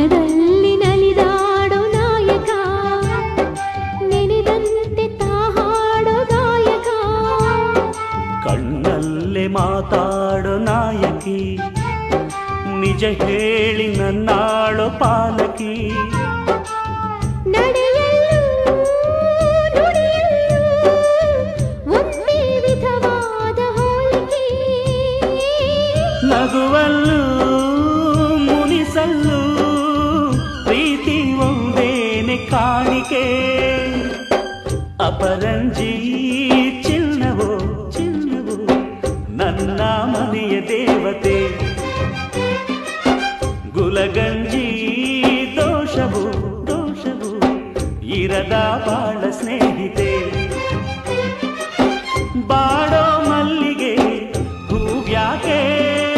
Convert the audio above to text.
ಮನದಲ್ಲಿ ನಲಿದಾಡೋ ನಾಯಕ ನೆನೆದಂತೆ ತಾಹಾಡೋ ಗಾಯಕ ಕಣ್ಣಲ್ಲೇ ಮಾತಾಡೋ ನಾಯಕಿ ನಿಜ ಹೇಳಿ ನನ್ನಾಳೋ ಪಾಲಕಿ ನಡೆಯಲ್ಲೂ ನುಡಿಯಲ್ಲೂ ಒಂದೇ ವಿಧವಾದ ಹೋಲಿಕೆ ನಗುವಲ್ಲೂ ಮುನಿಸಲ್ಲೂ ಪ್ರೀತಿ ಒಂದೇನೆ ಕಾಣಿಕೆ ಅಪರಂಜಿ ಚಿನ್ನವೋ ಚಿನ್ನವೋ ನನ್ನ ಮನೆಯ ದೇವತೆ ಗುಲಗಂಜಿ ದೋಷವು ದೋಷವು ಇರದ ಬಾಳ ಸ್ನೇಹ